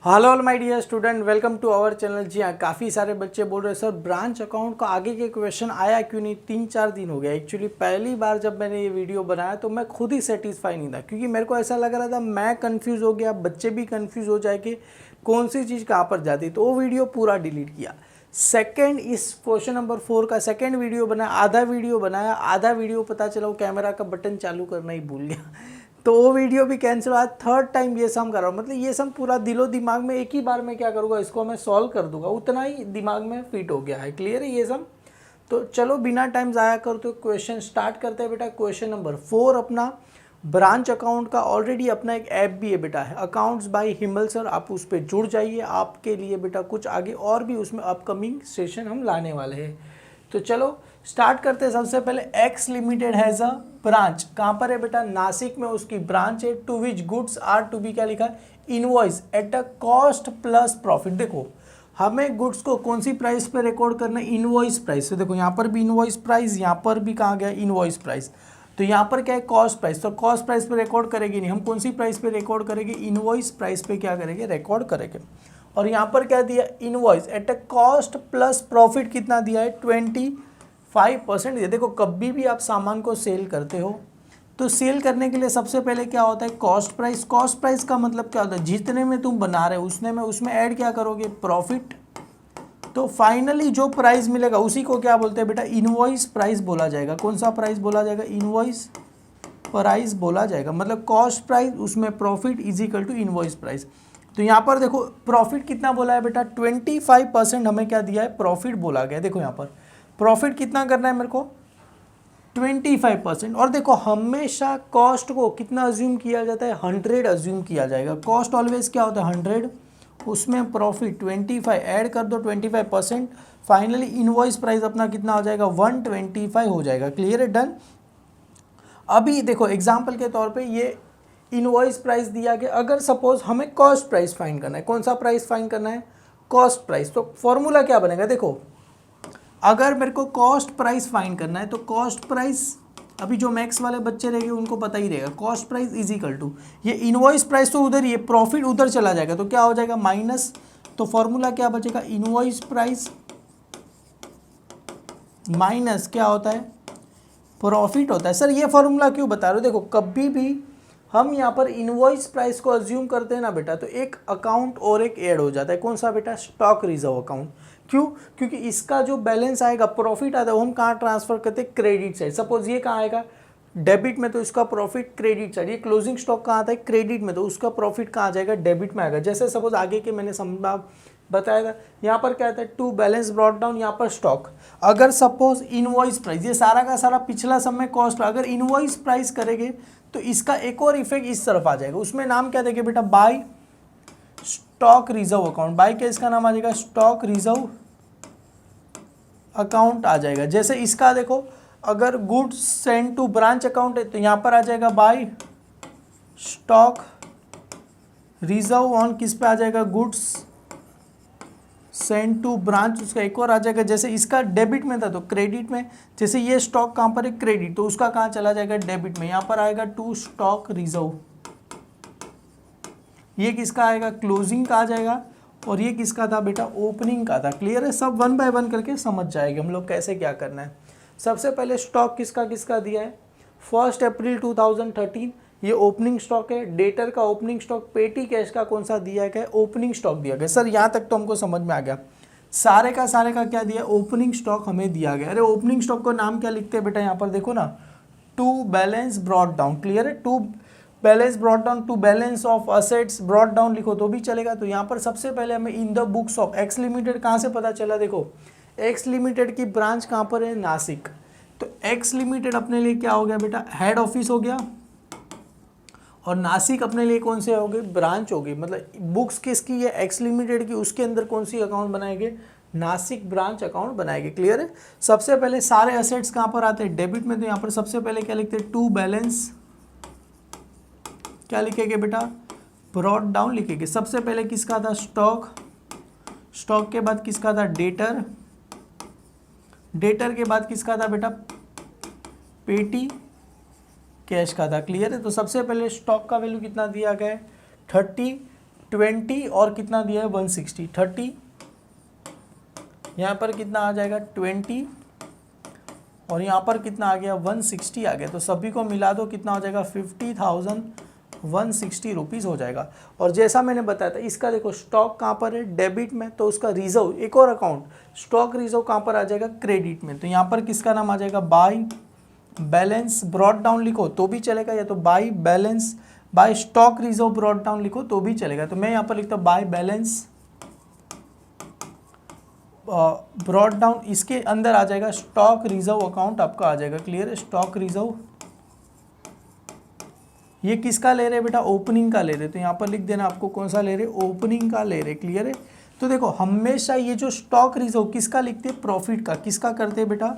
Hello all my dear student, welcome to our channel. जी हाँ, काफ़ी सारे बच्चे बोल रहे हैं सर ब्रांच अकाउंट का आगे के क्वेश्चन आया क्यों नहीं। 3-4 दिन हो गया। एक्चुअली पहली बार जब मैंने ये वीडियो बनाया तो मैं खुद ही सेटिस्फाई नहीं था, क्योंकि मेरे को ऐसा लग रहा था मैं कंफ्यूज हो गया, बच्चे भी कंफ्यूज हो जाए कि कौन सी चीज़ कहाँ पर जाती। तो वो वीडियो पूरा डिलीट किया। सेकेंड, इस क्वेश्चन नंबर 4 का सेकेंड वीडियो बनाया, आधा वीडियो बनाया, आधा वीडियो पता चला वो कैमरा का बटन चालू करना ही भूल गया तो वो वीडियो भी कैंसिल। आज थर्ड टाइम ये सम कर रहा हूँ। मतलब ये सम पूरा दिलो दिमाग में एक ही बार में क्या करूँगा, इसको मैं सॉल्व कर दूंगा, उतना ही दिमाग में फिट हो गया है। क्लियर है ये सम। तो चलो बिना टाइम ज़ाया कर तो क्वेश्चन स्टार्ट करते हैं बेटा। क्वेश्चन नंबर 4 अपना ब्रांच अकाउंट का ऑलरेडी अपना एक ऐप भी है बेटा, है अकाउंट्स बाय हिमल सर। आप उस पर जुड़ जाइए, आपके लिए बेटा कुछ आगे और भी उसमें अपकमिंग सेशन हम लाने वाले हैं। तो चलो स्टार्ट करते हैं। सबसे पहले X limited has a branch. कहाँ पर है बेटा? नासिक में उसकी ब्रांच है। To which goods are to be, क्या लिखा है? Invoice at a cost plus profit. देखो हमें गुड्स को कौन सी प्राइस पे रिकॉर्ड करना है? Invoice price. तो देखो यहाँ पर भी इनवॉइस प्राइस, यहाँ पर भी कहा गया इनवॉइस प्राइस। तो यहाँ पर क्या है? Cost price. तो कॉस्ट प्राइस पे रिकॉर्ड करेगी नहीं, हम कौन सी प्राइस पे रिकॉर्ड करेंगे? इनवॉइस प्राइस पे क्या करेंगे? रिकॉर्ड करेंगे। और यहाँ पर क्या दिया? Invoice at a cost plus profit कितना दिया है? 25% दिया। देखो कभी भी आप सामान को सेल करते हो तो सेल करने के लिए सबसे पहले क्या होता है? Cost price. कॉस्ट प्राइस का मतलब क्या होता है? जितने में तुम बना रहे हो उसने में उसमें ऐड क्या करोगे? प्रॉफिट। तो फाइनली जो प्राइस मिलेगा उसी को क्या बोलते हैं बेटा? इनवॉइस प्राइस बोला जाएगा। कौन सा प्राइस बोला जाएगा? इनवॉइस प्राइस बोला जाएगा। मतलब कॉस्ट प्राइस उसमें profit is equal to invoice price. तो यहाँ पर देखो प्रॉफिट कितना बोला है बेटा? 25% हमें क्या दिया है? प्रॉफिट बोला गया। देखो यहाँ पर प्रॉफिट कितना करना है मेरे को? 25%। और देखो हमेशा कॉस्ट को कितना अज्यूम किया जाता है? 100 अज्यूम किया जाएगा। कॉस्ट ऑलवेज क्या होता है? 100, उसमें प्रॉफिट 25 ऐड कर दो 25%। फाइनली इनवॉइस प्राइस अपना कितना हो जाएगा? 125 हो जाएगा। क्लियर है? डन। अभी देखो एग्जाम्पल के तौर पे ये इनवॉइस प्राइस दिया गया। अगर सपोज हमें कॉस्ट प्राइस फाइंड करना है, कौन सा प्राइस फाइंड करना है? Cost price. तो फॉर्मूला क्या बनेगा? देखो अगर मेरे को कॉस्ट प्राइस फाइंड करना है तो कॉस्ट प्राइस, अभी जो मैक्स वाले बच्चे रहेंगे उनको पता ही रहेगा, cost price is equal to ये इनवॉइस प्राइस तो उधर, ये प्रॉफिट उधर चला जाएगा तो क्या हो जाएगा? माइनस। तो फॉर्मूला क्या बचेगा? इनवॉइस प्राइस माइनस क्या होता है? प्रॉफिट होता है। सर ये फॉर्मूला क्यों बता रहे हो? देखो कभी भी हम यहाँ पर इनवॉइस प्राइस को अज्यूम करते हैं ना बेटा, तो एक अकाउंट और एक ऐड हो जाता है। कौन सा बेटा? Stock reserve account. क्यों? क्योंकि इसका जो बैलेंस आएगा, प्रॉफिट आता है, वो हम कहाँ ट्रांसफर करते हैं? Credit side. सपोज ये कहाँ आएगा? डेबिट में, तो इसका प्रॉफिट क्रेडिट साइड। ये क्लोजिंग स्टॉक कहाँ आता है? क्रेडिट में, तो उसका प्रॉफिट कहाँ जाएगा? डेबिट में आएगा। जैसे सपोज आगे के मैंने बताया था, यहाँ पर क्या आता है? टू बैलेंस ब्रॉट डाउन, यहाँ पर स्टॉक। अगर सपोज इनवॉइस प्राइस, ये सारा का सारा पिछला समय कॉस्ट, अगर इनवॉइस प्राइस करेंगे तो इसका एक और इफेक्ट इस तरफ आ जाएगा। उसमें नाम क्या देंगे बेटा? By stock reserve account. By क्या इसका नाम आ जाएगा? स्टॉक रिजर्व अकाउंट आ जाएगा। जैसे इसका देखो, अगर goods send to branch account है तो यहाँ पर आ जाएगा बाय स्टॉक रिजर्व ऑन, किस पे आ जाएगा? Goods send to branch. उसका एक और आ जाएगा, जैसे इसका डेबिट में था तो क्रेडिट में। जैसे ये स्टॉक कहाँ पर है? क्रेडिट, तो उसका कहाँ चला जाएगा? डेबिट में। यहाँ पर आएगा टू स्टॉक रिजर्व। ये किसका आएगा? क्लोजिंग का आ जाएगा। और ये किसका था बेटा? ओपनिंग का था। क्लियर है? सब वन बाय वन करके समझ जाएंगे हम लोग कैसे क्या करना है। सबसे पहले स्टॉक किसका किसका दिया है? 1 अप्रैल 2013, ये ओपनिंग स्टॉक है। डेटर का ओपनिंग स्टॉक। पेटी कैश का कौन सा दिया गया? ओपनिंग स्टॉक दिया गया। सर यहाँ तक तो हमको समझ में आ गया। सारे का क्या दिया? ओपनिंग स्टॉक हमें दिया गया। अरे ओपनिंग स्टॉक को नाम क्या लिखते हैं बेटा? यहाँ पर देखो ना, to balance brought down. Clear है? To balance brought down, to balance of assets brought down लिखो तो भी चलेगा। तो यहाँ पर सबसे पहले हमें in the books of x limited कहाँ से पता चला? देखो एक्स लिमिटेड की ब्रांच कहाँ पर है? नासिक। तो एक्स लिमिटेड अपने लिए क्या हो गया बेटा? हेड ऑफिस हो गया। और नासिक अपने लिए कौन से हो गए? ब्रांच हो गई। मतलब बुक्स किसकी है? एक्स लिमिटेड की। उसके अंदर कौन सी अकाउंट बनाएंगे? नासिक ब्रांच अकाउंट बनाएंगे। क्लियर है? सबसे पहले सारे असेट्स कहाँ पर आते हैं? डेबिट में। तो यहाँ पर सबसे पहले क्या लिखते हैं? टू बैलेंस, क्या लिखेंगे बेटा? ब्रॉट डाउन लिखेंगे। सबसे पहले किसका था? स्टॉक। स्टॉक के बाद किसका था? डेटर। डेटर के बाद किसका था बेटा? पेटी कैश का था। क्लियर है? तो सबसे पहले स्टॉक का वैल्यू कितना दिया गया है? 30 20 और कितना दिया है 160, 30, यहाँ पर कितना आ जाएगा 20 और यहाँ पर कितना आ गया 160 आ गया। तो सभी को मिला दो कितना हो जाएगा 50,160 रुपीज़ हो जाएगा। और जैसा मैंने बताया था इसका देखो स्टॉक कहाँ पर है डेबिट में, तो उसका रिजर्व एक और अकाउंट स्टॉक रिजर्व कहाँ पर आ जाएगा क्रेडिट में। तो यहाँ पर किसका नाम आ जाएगा बाय बैलेंस ब्रॉट डाउन लिखो तो भी चलेगा, या तो by balance bye stock reserve brought down लिखो तो भी चलेगा। तो मैं यहाँ पर लिखता हूँ बाय बैलेंस ब्रॉट डाउन, इसके अंदर आ जाएगा स्टॉक रिजर्व अकाउंट आपका आ जाएगा। क्लियर है, स्टॉक रिजर्व ये किसका ले रहे बेटा ओपनिंग का ले रहे, तो यहाँ पर लिख देना आपको कौन सा ले रहे ओपनिंग का ले रहे। क्लियर है, तो देखो हमेशा ये जो स्टॉक रिजर्व किसका लिखते हैं प्रॉफिट का, किसका करते हैं बेटा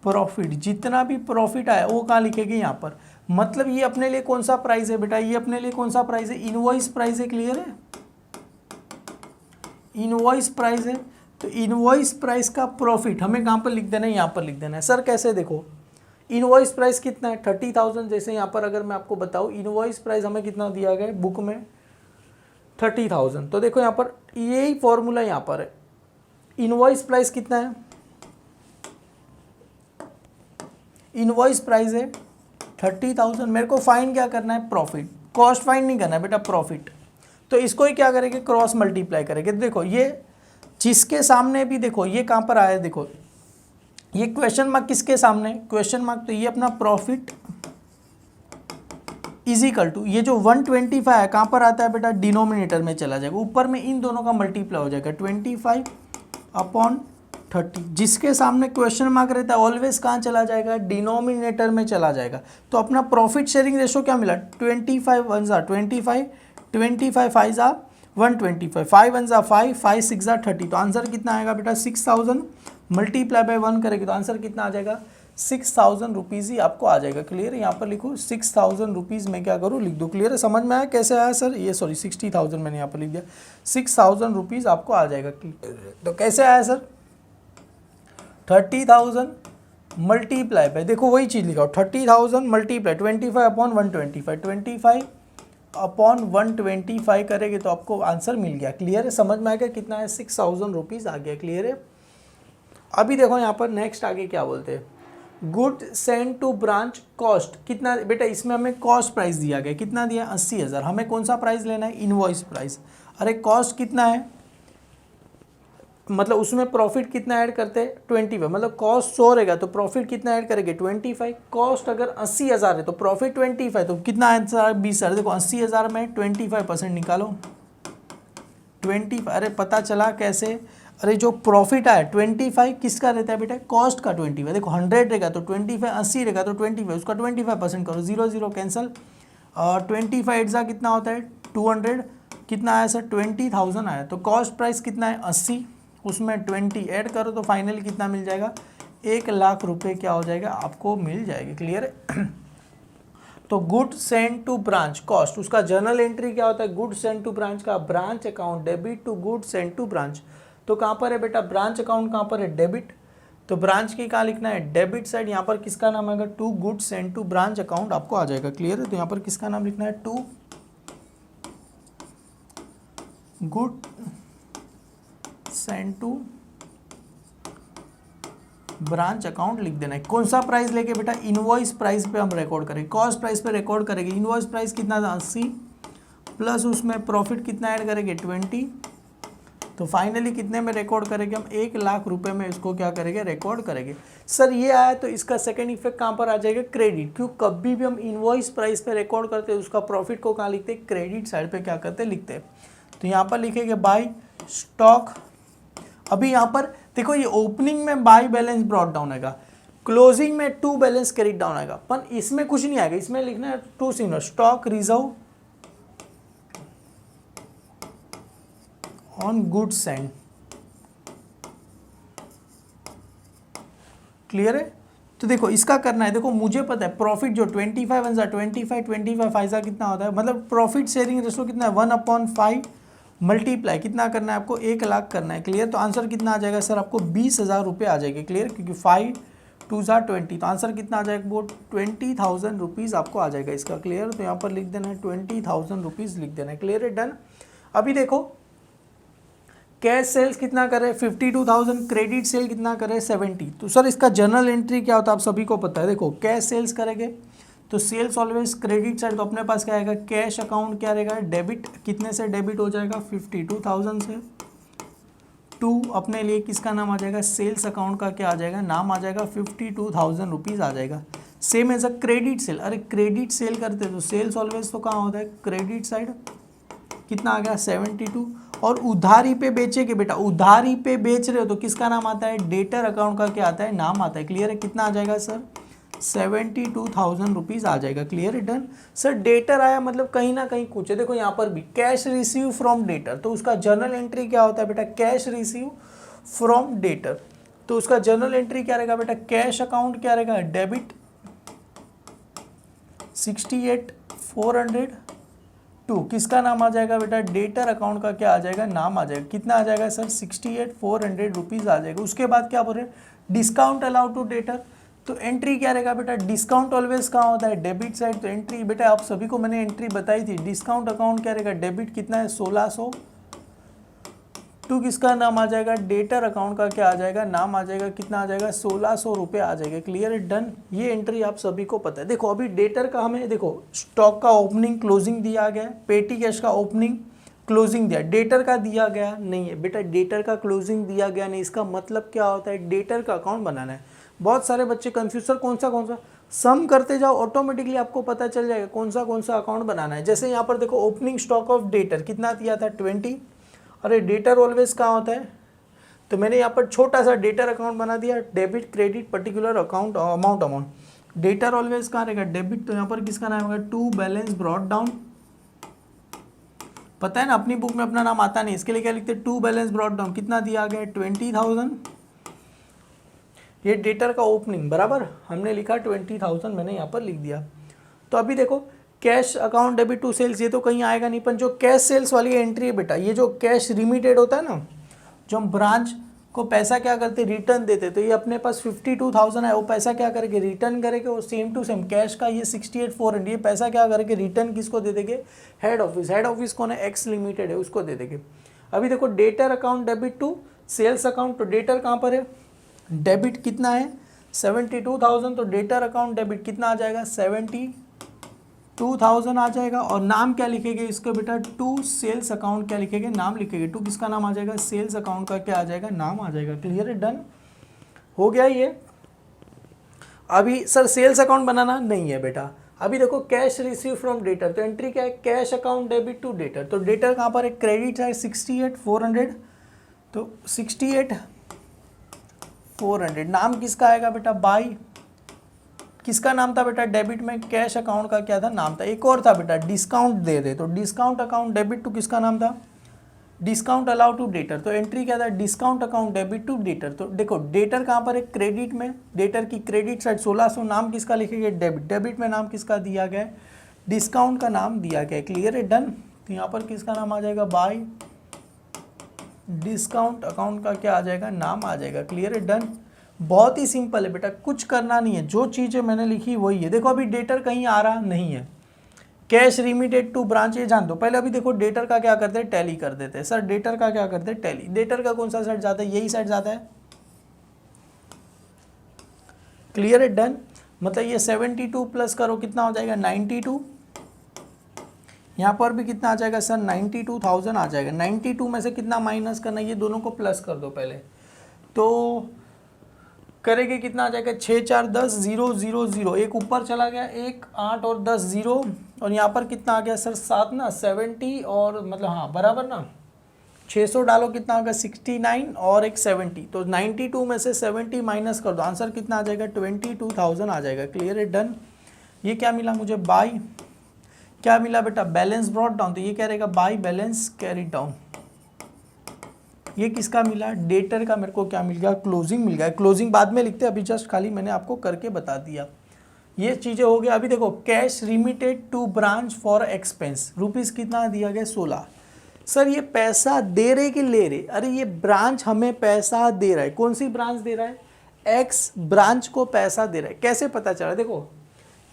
प्रॉफिट, जितना भी प्रॉफिट आया वो कहाँ लिखेंगे यहाँ पर। मतलब ये अपने लिए कौन सा प्राइस है बेटा, ये अपने लिए कौन सा प्राइस है इनवॉइस प्राइस है। क्लियर है, इनवॉइस प्राइस है, तो इनवॉइस प्राइस का प्रॉफिट हमें कहाँ पर लिख देना है यहाँ पर लिख देना है। सर कैसे, देखो इनवॉइस प्राइस कितना है 30,000, जैसे यहाँ पर अगर मैं आपको बताऊँ इनवॉइस प्राइस हमें कितना दिया गया है बुक में 30,000, तो देखो यहाँ पर यही फॉर्मूला यहाँ पर है। इनवॉइस प्राइस कितना है, इनवॉइस प्राइस है 30,000, मेरे को फाइन क्या करना है प्रॉफिट, कॉस्ट फाइन नहीं करना है बेटा प्रॉफिट। तो इसको ही क्या करेंगे क्रॉस मल्टीप्लाई करेंगे। देखो ये जिसके सामने भी देखो ये कहाँ पर आया, देखो ये क्वेश्चन मार्क किसके सामने क्वेश्चन मार्क, तो ये अपना प्रॉफिट इज इक्वल टू ये जो 125 है कहाँ पर आता है बेटा डिनोमिनेटर में चला जाएगा, ऊपर में इन दोनों का मल्टीप्लाई हो जाएगा 25/30। जिसके सामने क्वेश्चन मार्क रहता है ऑलवेज कहाँ चला जाएगा डिनोमिनेटर में चला जाएगा। तो अपना प्रॉफिट शेयरिंग रेशो क्या मिला 25 1 जा 25, 25 5 जा 125, 5 1 जा 5, 5 6 जा 30। तो आंसर कितना आएगा बेटा 6,000 मल्टीप्लाई बाय 1 करेगी तो आंसर कितना आ जाएगा 6,000 रुपीज़ ही आपको आ जाएगा। क्लियर है, यहाँ पर लिखो 6,000 रुपीज़ में क्या करूँ लिख दो। क्लियर है, समझ में आया कैसे आया सर, ये सॉरी 60,000 मैंने यहाँ पर लिख दिया, 6,000 रुपीज़ आपको आ जाएगा। तो कैसे आया सर 30,000 मल्टीप्लाई बाय, देखो वही चीज़ लिखा 30,000 मल्टीप्लाई 25/125, 25/125 करेंगे तो आपको आंसर मिल गया। क्लियर है, समझ में आ गया कितना है 6,000 रुपीज़ आ गया। क्लियर है, अभी देखो यहाँ पर नेक्स्ट आगे क्या बोलते हैं good send to branch cost कितना बेटा, इसमें हमें कॉस्ट प्राइस दिया गया कितना दिया 80,000, हमें कौन सा प्राइस लेना है इनवॉइस प्राइस। अरे कॉस्ट कितना है, मतलब उसमें प्रॉफिट कितना ऐड करते हैं 25, मतलब कॉस्ट 100 रहेगा तो प्रॉफिट कितना ऐड करेंगे 25। कॉस्ट अगर 80,000 है तो प्रॉफिट 25, तो कितना आंसर 20,000। देखो 80,000 में 25% निकालो 25, अरे पता चला कैसे, अरे जो प्रॉफिट आया 25 किसका रहता है बेटा कॉस्ट का 25। देखो 100 रहेगा तो 25, 80 रहेगा तो 25, उसका 25% करो, 0 0 कैंसिल, 25 एट्जा कितना होता है 200, कितना आया सर 20,000 आया। तो कॉस्ट प्राइस कितना है 80, उसमें 20 ऐड करो तो फाइनली कितना मिल जाएगा 1,00,000 रुपये क्या हो जाएगा आपको मिल जाएगी। क्लियर है, तो good send to branch cost उसका जर्नल एंट्री क्या होता है गुड सेंड टू ब्रांच का branch account debit to good send to branch. तो कहाँ पर है बेटा ब्रांच अकाउंट कहाँ पर है डेबिट, तो ब्रांच की कहाँ लिखना है डेबिट साइड, यहाँ पर किसका नाम आएगा to good send to branch account आपको आ जाएगा। क्लियर है, तो यहाँ पर किसका नाम लिखना है to good send to branch account लिख देना है। कौन सा प्राइस लेके बेटा इनवॉइस प्राइस पे हम रिकॉर्ड करेंगे, कॉस्ट प्राइस पे रिकॉर्ड करेंगे। इनवॉइस प्राइस कितना था 80 प्लस उसमें प्रॉफिट कितना ऐड करेंगे 20, तो फाइनली कितने में रिकॉर्ड करेंगे हम 1,00,000 रुपए में इसको क्या करेंगे रिकॉर्ड करेंगे। सर ये आया तो इसका सेकंड इफेक्ट कहाँ पर आ जाएगा क्रेडिट, क्यों कभी भी हम इनवॉइस प्राइस पे रिकॉर्ड करते हैं उसका प्रॉफिट को कहाँ लिखते हैं क्रेडिट साइड पे क्या करते हैं लिखते हैं। तो यहाँ पर लिखेंगे बाय स्टॉक, अभी यहाँ पर देखो ये ओपनिंग में बाय बैलेंस ब्रॉट डाउन आएगा, क्लोजिंग में टू बैलेंस कैरिड डाउन आएगा, पर इसमें कुछ नहीं आएगा, इसमें लिखना है to signal stock reserve on good send. Clear है, तो देखो इसका करना है, देखो मुझे पता है प्रॉफिट जो 25 1 जा 25, 25 5 जा कितना होता है, मतलब प्रॉफिट शेयरिंग रेशो कितना है 1/5 मल्टीप्लाई कितना करना है आपको 1,00,000 करना है। क्लियर, तो आंसर कितना आ जाएगा सर आपको 20,000 रुपये आ जाएंगे। क्लियर, क्योंकि 5 2 जा 20, तो आंसर कितना आ जाएगा वो 20,000 रुपीज़ आपको आ जाएगा इसका। क्लियर, तो यहाँ पर लिख देना है 20,000 रुपीज़ लिख देना है। क्लियर है, डन। अभी देखो कैश सेल्स कितना करे 52,000, क्रेडिट सेल कितना करे 70। तो सर इसका जर्नल एंट्री क्या होता है आप सभी को पता है। देखो कैश सेल्स करेंगे तो सेल्स ऑलवेज क्रेडिट साइड, तो अपने पास क्या आएगा कैश अकाउंट क्या रहेगा डेबिट, कितने से डेबिट हो जाएगा 52,000 से। टू अपने लिए किसका नाम आ जाएगा सेल्स अकाउंट का क्या आ जाएगा नाम आ जाएगा 52,000 रुपीज़ आ जाएगा। Same as a credit sale, अरे क्रेडिट सेल करते तो सेल्स ऑलवेज तो कहाँ होता है क्रेडिट साइड, कितना आ गया 72। और उधारी पे बेचेंगे बेटा, उधारी पे बेच रहे हो तो किसका नाम आता है डेटर अकाउंट का क्या आता है नाम आता है। क्लियर है, कितना आ जाएगा सर 72,000 रुपीज़ आ जाएगा। क्लियर है, डन। सर डेटर आया मतलब कहीं ना कहीं कुछ है, देखो यहाँ पर भी कैश रिसीव फ्रॉम डेटर, तो उसका जर्नल एंट्री क्या होता है बेटा कैश रिसीव फ्रॉम डेटर, तो उसका जर्नल एंट्री क्या रहेगा बेटा कैश अकाउंट क्या रहेगा डेबिट 68,400 टू किसका नाम आ जाएगा बेटा डेटर अकाउंट का क्या आ जाएगा नाम आ जाएगा, कितना आ जाएगा सर 68,400 रुपीज़ आ जाएगा। उसके बाद क्या बोल रहे हैं डिस्काउंट अलाउ टू डेटर, तो एंट्री क्या रहेगा बेटा डिस्काउंट ऑलवेज कहाँ होता है डेबिट साइड, तो एंट्री बेटा आप सभी को मैंने एंट्री बताई थी, डिस्काउंट अकाउंट क्या रहेगा डेबिट कितना है 1600 टू किसका नाम आ जाएगा डेटर अकाउंट का क्या आ जाएगा नाम आ जाएगा, कितना आ जाएगा 1600 रुपये आ जाएगा। क्लियर है, डन। ये एंट्री आप सभी को पता है। देखो अभी डेटर का हमें देखो स्टॉक का ओपनिंग क्लोजिंग दिया गया है, पेटी कैश का ओपनिंग क्लोजिंग दिया, डेटर का दिया गया नहीं है बेटा, डेटर का क्लोजिंग दिया गया नहीं, इसका मतलब क्या होता है डेटर का अकाउंट बनाना है। बहुत सारे बच्चे कंफ्यूज सर कौन सा सम करते जाओ ऑटोमेटिकली आपको पता चल जाएगा कौन सा अकाउंट बनाना है। जैसे यहाँ पर देखो ओपनिंग स्टॉक ऑफ डेटर कितना दिया था 20, अरे डेटर ऑलवेज कहाँ होता है, तो मैंने यहाँ पर छोटा सा डेटर अकाउंट बना दिया debit credit particular account amount debtor always कहाँ रहेगा डेबिट, तो यहाँ पर किसका नाम होगा टू बैलेंस ब्रॉट डाउन, पता है ना अपनी बुक में अपना नाम आता नहीं, इसके लिए क्या लिखते हैं टू बैलेंस ब्रॉट डाउन, कितना दिया गया 20,000, ये डेटर का ओपनिंग बराबर हमने लिखा 20,000 मैंने यहाँ पर लिख दिया। तो अभी देखो cash account debit to sales ये तो कहीं आएगा नहीं, पर जो कैश सेल्स वाली एंट्री है बेटा ये जो कैश रिमिटेड होता है ना, जो हम ब्रांच को पैसा क्या करते रिटर्न देते, तो ये अपने पास 52,000 है, वो पैसा क्या करेंगे रिटर्न करेंगे, और सेम टू सेम कैश का ये 68,400 ये पैसा क्या करेंगे रिटर्न किसको दे देंगे हेड ऑफिस कौन है एक्स लिमिटेड है उसको दे देंगे। अभी देखो debtor account debit to sales account, तो डेटर कहाँ पर है डेबिट कितना है 72,000, तो डेटर अकाउंट डेबिट कितना आ जाएगा 72,000 आ जाएगा। और नाम क्या लिखेंगे इसको बेटा टू सेल्स अकाउंट क्या लिखेंगे नाम लिखेंगे, टू किसका नाम आ जाएगा सेल्स अकाउंट का क्या आ जाएगा नाम आ जाएगा। क्लियर है, डन हो गया ये। अभी सर सेल्स अकाउंट बनाना नहीं है बेटा, अभी देखो कैश रिसीव फ्रॉम डेटर, तो एंट्री क्या है cash account debit to debtor, तो डेटर कहाँ पर है क्रेडिट है 68,400, तो 68,400 नाम किसका आएगा बेटा बाई, किसका नाम था बेटा डेबिट में कैश अकाउंट का क्या था नाम था, एक और था बेटा डिस्काउंट दे रहे, तो डिस्काउंट अकाउंट डेबिट टू किसका नाम था डिस्काउंट अलाउ टू डेटर, तो एंट्री क्या था discount account debit to debtor, तो देखो डेटर कहाँ पर है क्रेडिट में, डेटर की क्रेडिट साइड 1600 नाम किसका लिखेंगे डेबिट, डेबिट में नाम किसका दिया गया डिस्काउंट का नाम दिया गया। क्लियर है, डन। तो यहाँ पर किसका नाम आ जाएगा बाई डिस्काउंट अकाउंट का क्या आ जाएगा नाम आ जाएगा। क्लियर है, डन। बहुत ही सिंपल है बेटा, कुछ करना नहीं है, जो चीज़ें मैंने लिखी वही है। देखो अभी डेटर कहीं आ रहा नहीं है, कैश रिमिटेड टू ब्रांच ये जान दो पहले। अभी देखो डेटर का क्या करते हैं टैली कर देते हैं, सर डेटर का क्या करते हैं टैली, डेटर का कौन सा साइड जाता है यही साइड जाता है। क्लियर है, डन। मतलब ये 72 प्लस करो कितना हो जाएगा 92, यहाँ पर भी कितना आ जाएगा सर 92,000 आ जाएगा। 92 में से कितना माइनस करना है, ये दोनों को प्लस कर दो पहले, तो करेंगे कितना आ जाएगा 6 4 10 0 0 0, एक ऊपर चला गया, एक 8 और 10 0, और यहाँ पर कितना आ गया सर 7 ना 70, और मतलब हाँ बराबर ना 600 डालो कितना आ गया 69 और एक 70, तो 92 में से 70 माइनस कर दो, आंसर कितना आ जाएगा 22,000 आ जाएगा। क्लियर है, डन। ये क्या मिला मुझे बाई क्या मिला बेटा बैलेंस ब्रॉट डाउन, तो ये क्या रहेगा बाई बैलेंस कैरी डाउन, ये किसका मिला डेटर का, मेरे को क्या मिल गया क्लोजिंग मिल गया। क्लोजिंग बाद में लिखते हैं, अभी जस्ट खाली मैंने आपको करके बता दिया, ये चीज़ें हो गया। अभी देखो cash remitted to branch for expense rupees कितना दिया गया 16, सर ये पैसा दे रहे कि ले रहे, अरे ये ब्रांच हमें पैसा दे रहा है, कौन सी ब्रांच दे रहा है एक्स ब्रांच को पैसा दे रहा है, कैसे पता चला देखो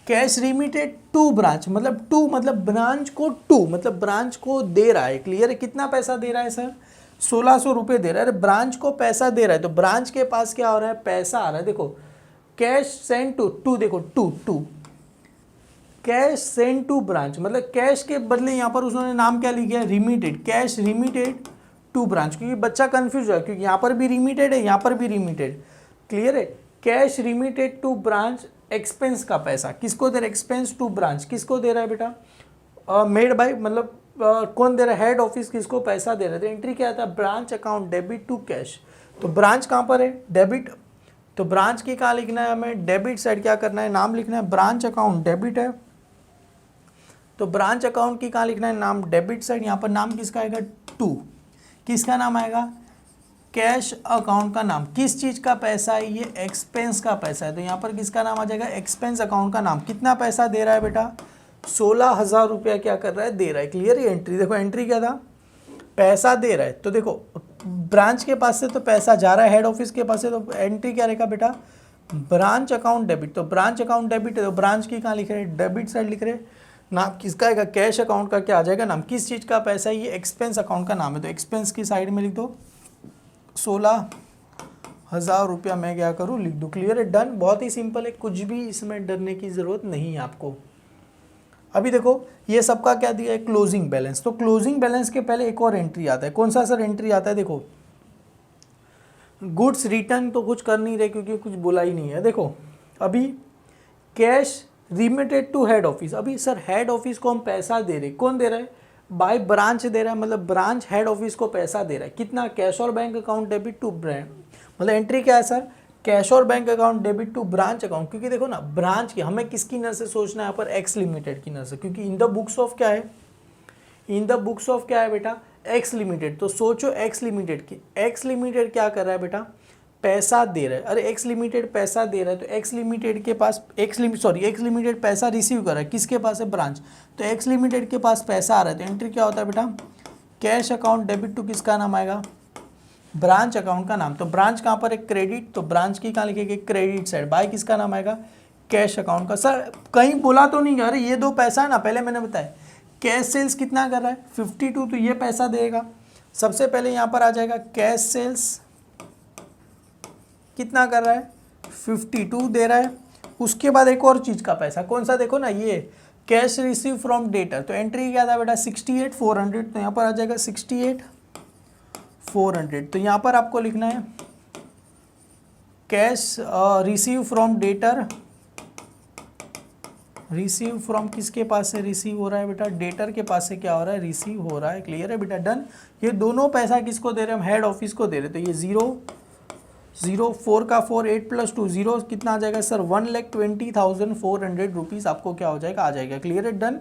कैश रिमिटेड टू ब्रांच, मतलब टू मतलब ब्रांच को, टू मतलब ब्रांच को दे रहा है, क्लियर है। कितना पैसा दे रहा है सर? 1600 रुपये दे रहा है। अरे ब्रांच को पैसा दे रहा है तो ब्रांच के पास क्या हो रहा है? पैसा आ रहा है। देखो कैश सेंड टू, टू देखो to to, cash send to branch मतलब कैश के बदले यहाँ पर उसने नाम क्या लिखा है? Remitted, cash remitted to branch, क्योंकि बच्चा कंफ्यूज है क्योंकि यहाँ पर भी रिमिटेड है, यहाँ पर भी रिमिटेड, क्लियर है। Cash remitted to branch, expense का पैसा किसको दे रहा है? एक्सपेंस टू ब्रांच किसको दे रहा है बेटा? मेड बाय, मतलब कौन दे रहा है? हेड ऑफिस किसको पैसा दे रहा है? तो एंट्री क्या आता है? Branch account debit to cash. तो ब्रांच कहाँ पर है? डेबिट, तो ब्रांच की कहाँ लिखना है हमें? डेबिट साइड क्या करना है? नाम लिखना है, ब्रांच अकाउंट डेबिट है तो ब्रांच अकाउंट की कहाँ लिखना है? नाम डेबिट साइड। यहाँ पर नाम किसका आएगा? टू, किसका नाम आएगा? कैश अकाउंट का नाम। किस चीज़ का पैसा है ये? एक्सपेंस का पैसा है, तो यहाँ पर किसका नाम आ जाएगा? एक्सपेंस अकाउंट का नाम। कितना पैसा दे रहा है बेटा? 16,000 रुपया क्या कर रहा है? दे रहा है, क्लियर है। एंट्री देखो, एंट्री क्या था? पैसा दे रहा है, तो देखो ब्रांच के पास से तो पैसा जा रहा है हेड ऑफिस के पास से, तो एंट्री क्या रहेगा बेटा? Branch account debit. तो ब्रांच अकाउंट डेबिट है तो ब्रांच की कहाँ लिख रहे हैं? डेबिट साइड लिख रहे हैं। नाम किसका आएगा? कैश अकाउंट का क्या आ जाएगा नाम? किस चीज़ का पैसा है? ये एक्सपेंस अकाउंट का नाम है, तो एक्सपेंस की साइड में लिख दो 16,000 रुपया मैं क्या करूँ? लिख दूँ, क्लियर है, डन। बहुत ही सिंपल है, कुछ भी इसमें डरने की ज़रूरत नहीं है आपको। अभी देखो ये सबका क्या दिया है? Closing balance. तो क्लोजिंग बैलेंस के पहले एक और एंट्री आता है, कौन सा सर एंट्री आता है? देखो गुड्स रिटर्न तो कुछ कर नहीं रहे क्योंकि कुछ बोला ही नहीं है। देखो अभी cash remitted to head office, अभी सर हेड ऑफिस को हम पैसा दे रहे, कौन दे रहा है? बाय ब्रांच दे रहा है, मतलब ब्रांच हेड ऑफिस को पैसा दे रहा है। कितना? कैश और bank account debit to branch, मतलब एंट्री क्या है सर? कैश और bank account debit to branch account. क्योंकि देखो ना ब्रांच की हमें किसकी नज़र से सोचना है यहाँ पर? एक्स लिमिटेड की नज़र से, क्योंकि इन द बुक्स ऑफ क्या है? इन द बुक्स ऑफ क्या है बेटा? X limited. तो सोचो एक्स लिमिटेड की, एक्स लिमिटेड क्या कर रहा है बेटा? पैसा दे रहा है। अरे एक्स लिमिटेड पैसा दे रहा है तो एक्स लिमिटेड के पास एक्स लिमिटेड पैसा रिसीव कर रहा है, किसके पास है? ब्रांच। तो एक्स लिमिटेड के पास पैसा आ रहा है तो एंट्री क्या होता है बेटा? कैश अकाउंट डेबिट टू किसका नाम आएगा? ब्रांच अकाउंट का नाम। तो ब्रांच कहाँ पर है? क्रेडिट, तो ब्रांच की कहाँ लिखेगी? Credit side. बाय किसका नाम आएगा? कैश अकाउंट का। सर कहीं बोला तो नहीं? अरे ये दो पैसा है ना, पहले मैंने बताया। कैश सेल्स कितना कर रहा है? 52, तो ये पैसा देगा। सबसे पहले यहाँ पर आ जाएगा कैश सेल्स कितना कर रहा है? 52 दे रहा है। उसके बाद एक और चीज़ का पैसा, कौन सा? देखो ना ये कैश रिसीव फ्रॉम डेटर। तो एंट्री क्या था बेटा? 68,400, तो यहाँ पर आ जाएगा 68,400। तो यहाँ पर आपको लिखना है cash receive from debtor, receive from किसके पास से रिसीव हो रहा है बेटा? डेटर के पास से क्या हो रहा है? रिसीव हो रहा है, क्लियर है बेटा, डन। ये दोनों पैसा किसको दे रहे हैं? हम हेड ऑफिस को दे रहे हैं। तो ये 0 4 का 4 8 + 2 0 कितना आ जाएगा सर? 1,20,400 रुपीज़ आपको क्या हो जाएगा? आ जाएगा, क्लियर है, डन।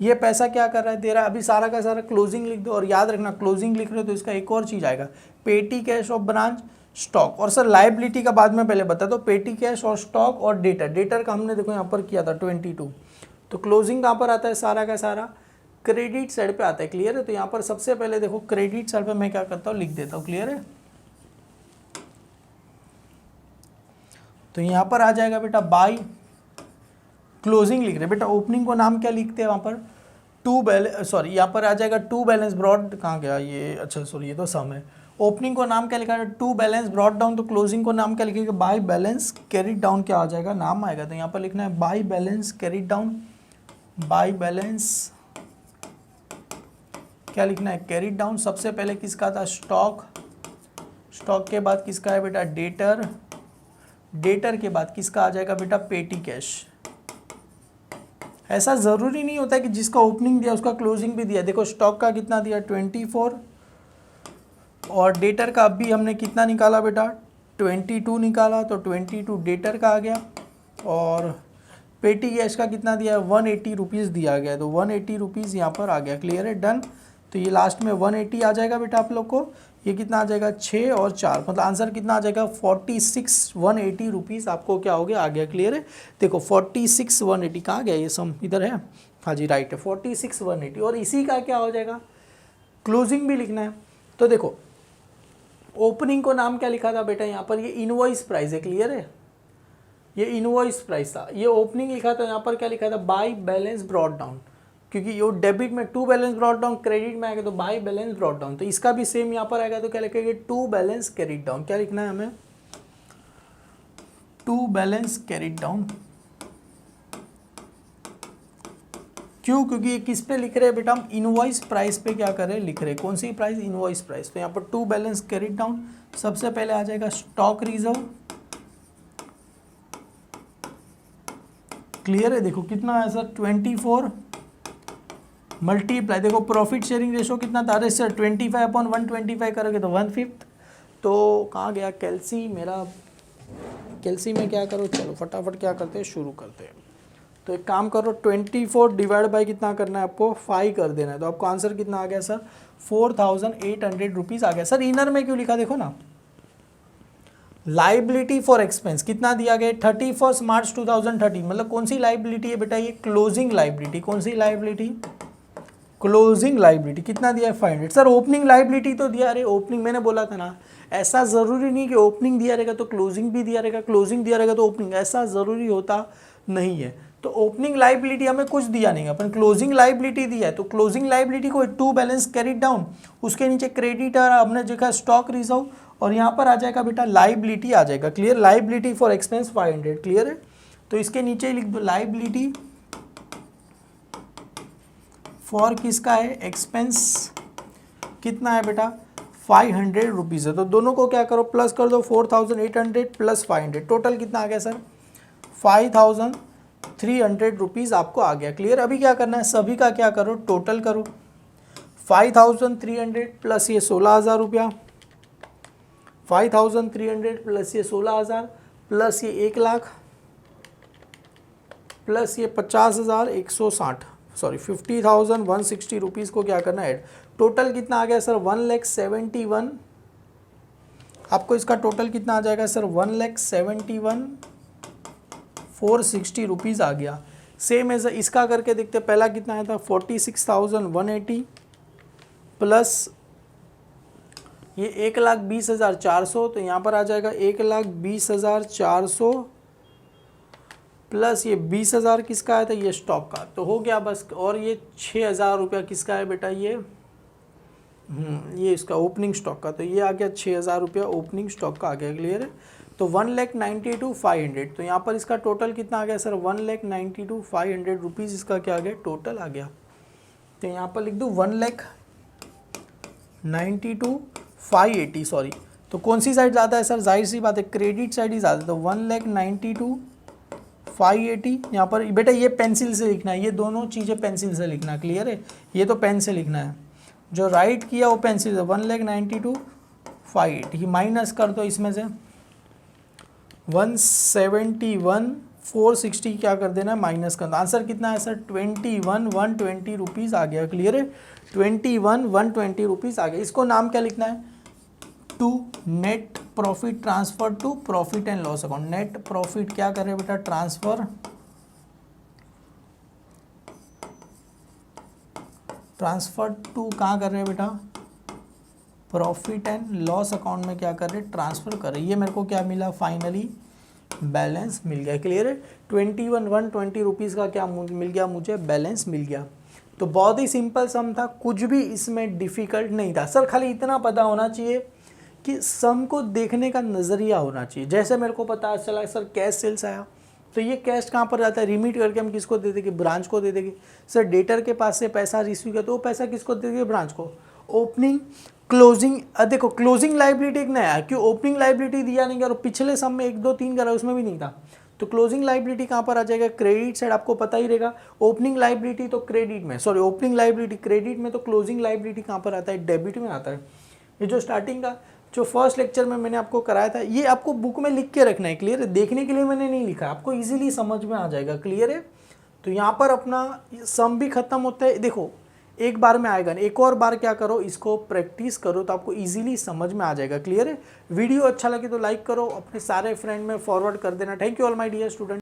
ये पैसा क्या कर रहा है? दे रहा है। अभी सारा का सारा क्लोजिंग लिख दो, और याद रखना क्लोजिंग लिख रहे हो तो इसका एक और चीज़ आएगा, पेटी कैश ऑफ ब्रांच स्टॉक। और सर लाइबिलिटी का बाद में पहले बता दो, पेटी कैश और स्टॉक और डेटर। डेटर का हमने देखो यहाँ पर किया था 22, तो क्लोजिंग कहाँ पर आता है? सारा का सारा क्रेडिट साइड पे आता है, क्लियर है। तो यहाँ पर सबसे पहले देखो क्रेडिट साइड पे मैं क्या करता हूँ? लिख देता हूँ, क्लियर है। तो यहाँ पर आ जाएगा बेटा बाई, क्लोजिंग लिख रहे बेटा, ओपनिंग को नाम क्या लिखते हैं वहाँ पर? टू बैलेंस, सॉरी यहाँ पर आ जाएगा टू बैलेंस ब्रॉड, कहाँ गया ये? अच्छा सॉरी ये तो सम है। ओपनिंग को नाम क्या लिखा है? To balance brought down. तो क्लोजिंग को नाम क्या लिखेगा? बाई बैलेंस कैरिड डाउन क्या आ जाएगा? नाम आएगा। तो यहाँ पर लिखना है by balance carried down, by balance क्या लिखना है? Carried down. सबसे पहले किसका था? स्टॉक। स्टॉक के बाद किसका है बेटा? डेटर। डेटर के बाद किसका आ जाएगा बेटा? पेटी कैश। ऐसा ज़रूरी नहीं होता है कि जिसका ओपनिंग दिया उसका क्लोजिंग भी दिया। देखो स्टॉक का कितना दिया? 24, और डेटर का अभी हमने कितना निकाला बेटा? 22 निकाला, तो 22 डेटर का आ गया। और पेटी कैश का कितना दिया है? 180 रुपीज़ दिया गया, तो 180 रुपीज़ यहाँ पर आ गया, क्लियर है, डन। तो ये लास्ट में 180 आ जाएगा बेटा आप लोग को। ये कितना आ जाएगा? 6 और 4, मतलब आंसर कितना आ जाएगा? 46,180 रुपीज़ आपको क्या हो गया? आ गया, क्लियर है। देखो 46,180 कहाँ गया? ये सम इधर है, हाँ जी राइट है, 46,180। और इसी का क्या हो जाएगा? क्लोजिंग भी लिखना है। तो देखो ओपनिंग को नाम क्या लिखा था बेटा? यहाँ पर ये इनवॉइस प्राइस है, क्लियर है। ये इनवॉइस प्राइस था, ये ओपनिंग लिखा था, यहाँ पर क्या लिखा था, बाय बैलेंस ब्रॉट डाउन, क्योंकि ये डेबिट में to balance brought down, credit में आएगा तो बाय बैलेंस ब्रॉट डाउन, तो इसका भी सेम यहाँ पर आएगा तो क्या लिखेंगे, टू बैलेंस कैरिड डाउन। क्या लिखना है हमें, टू बैलेंस कैरिड डाउन। क्यों, क्योंकि ये किस पे लिख रहे हैं बेटा, हम इनवॉइस प्राइस पे क्या कर रहे हैं, लिख रहे हैं, कौन सी प्राइस, इनवॉइस प्राइस। तो यहाँ पर टू बैलेंस कैरिड डाउन, सबसे पहले आ जाएगा स्टॉक रिजर्व, क्लियर है, देखो कितना है सर 24 मल्टीप्लाई, देखो प्रॉफिट शेयरिंग रेशो कितना था, अरे सर 25/125 करोगे तो 1/5, तो कहाँ गया कैल्सी मेरा, कैल्सी में क्या करो, चलो फटाफट क्या करते हैं, शुरू करते हैं। तो एक काम करो, 24 डिवाइड बाई कितना करना है आपको, 5 कर देना है, तो आपको आंसर कितना आ गया सर, 4800 रुपीज़ आ गया। सर इनर में क्यों लिखा, देखो ना, लाइबिलिटी फॉर एक्सपेंस कितना दिया गया, 31 मार्च 2030, मतलब कौन सी लाइबिलिटी है बेटा, ये क्लोजिंग लाइबिलिटी, कौन सी लाइबिलिटी, क्लोजिंग लाइबिलिटी, कितना दिया है 500। सर ओपनिंग लाइबिलिटी तो दिया, अरे ओपनिंग मैंने बोला था ना, ऐसा ज़रूरी नहीं कि ओपनिंग दिया रहेगा तो क्लोजिंग भी दिया रहेगा, क्लोजिंग दिया रहेगा तो ओपनिंग, ऐसा ज़रूरी होता नहीं है। तो ओपनिंग लाइबिलिटी हमें कुछ दिया नहीं, अपन क्लोजिंग लाइबिलिटी दिया है, तो क्लोजिंग लाइबिलिटी को टू बैलेंस कैरिड डाउन, उसके नीचे क्रेडिटर हमने देखा स्टॉक रिजर्व, और यहाँ पर आ जाएगा बेटा लाइबिलिटी आ जाएगा, clear, liability for expense 500, clear है। तो इसके नीचे लिख दो लाइबिलिटी फॉर किसका है, एक्सपेंस कितना है बेटा, 500 रुपीज़ है, तो दोनों को क्या करो, प्लस कर दो, 4800 प्लस 500, टोटल कितना आ गया सर, 5300 रुपीज़ आपको आ गया, क्लियर। अभी क्या करना है, सभी का क्या करो, टोटल करो, 5300 प्लस ये 16000 रुपया, 5300 प्लस ये 16000 प्लस ये 1 लाख प्लस ये 50,160, सॉरी 50,160 रुपीज़ को क्या करना है ऐड, टोटल कितना आ गया सर 1,71,000, आपको इसका टोटल कितना आ जाएगा सर 1,71,460 रुपीज़ आ गया। सेम है इसका करके देखते, पहला कितना आया था 46,180 प्लस ये 1,20,400, तो यहाँ पर आ जाएगा 1,20,400 प्लस ये 20,000 किसका आया था, ये स्टॉक का, तो हो गया बस। और ये 6,000 रुपया किसका है बेटा, ये इसका ओपनिंग स्टॉक का, तो ये आ गया 6,000 रुपया ओपनिंग स्टॉक का आ गया, क्लियर है। तो 1,92,500, तो यहाँ पर इसका टोटल कितना आ गया सर 1,92,500 रुपीज़ इसका क्या आ गया, टोटल आ गया। तो यहाँ पर लिख दूँ 1,92,580, सॉरी, तो कौन सी साइड ज़्यादा है सर, जाहिर सी बात है क्रेडिट साइड ही ज़्यादा है, तो 1,92,580, यहाँ पर बेटा ये पेंसिल से लिखना है, ये दोनों चीज़ें पेंसिल से लिखना, क्लियर है, ये तो पेन से लिखना है, जो राइट किया वो पेंसिल से, 1,92,580 माइनस कर दो इसमें से 171,460 क्या कर देना, माइनस करना, आंसर कितना है सर 21,120 रुपीज़ आ गया, क्लियर है, 21,120 रुपीज़ आ गया। इसको नाम क्या लिखना है, to net profit transfer to profit and loss account, net profit क्या कर रहे हैं बेटा, ट्रांसफर टू कहाँ कर रहे हैं बेटा, प्रॉफिट एंड लॉस अकाउंट में क्या कर रहे हैं, ट्रांसफर कर रहे हैं। ये मेरे को क्या मिला, फाइनली बैलेंस मिल गया, क्लियर है, 21,120 रुपीज़ का क्या मिल गया मुझे, बैलेंस मिल गया। तो बहुत ही सिंपल सम था, कुछ भी इसमें डिफ़िकल्ट नहीं था सर, खाली इतना पता होना चाहिए कि सम को देखने का नज़रिया होना चाहिए। जैसे मेरे को पता चला सर कैश सेल्स आया, तो ये कैश कहाँ पर जाता है, रिमिट करके हम किसको दे देंगे, ब्रांच को दे देंगे। सर डेटर के पास से पैसा रिसीव किया तो वो पैसा किसको दे देंगे, ब्रांच को। ओपनिंग क्लोजिंग, देखो क्लोजिंग लाइबिलिटी एक नया है, क्यों ओपनिंग लाइबिलिटी दिया नहीं, और पिछले सम में 1 2 3 करा उसमें भी नहीं था, तो क्लोजिंग लाइबिलिटी कहाँ पर आ जाएगा, क्रेडिट साइड, आपको पता ही रहेगा। ओपनिंग लाइबिलिटी तो क्रेडिट में, सॉरी ओपनिंग लाइबिलिटी क्रेडिट में, तो क्लोजिंग लाइबिलिटी कहाँ पर आता है, डेबिट में आता है। ये जो स्टार्टिंग का जो फर्स्ट लेक्चर में मैंने आपको कराया था, ये आपको बुक में लिख के रखना है, क्लियर है, देखने के लिए मैंने नहीं लिखा, आपको इजीली समझ में आ जाएगा, क्लियर है। तो यहाँ पर अपना सम भी खत्म होता है, देखो एक बार में आएगा, एक और बार क्या करो, इसको प्रैक्टिस करो तो आपको इजीली समझ में आ जाएगा, क्लियर है। वीडियो अच्छा लगे तो लाइक करो, अपने सारे फ्रेंड में फॉरवर्ड कर देना। Thank you all my dear student.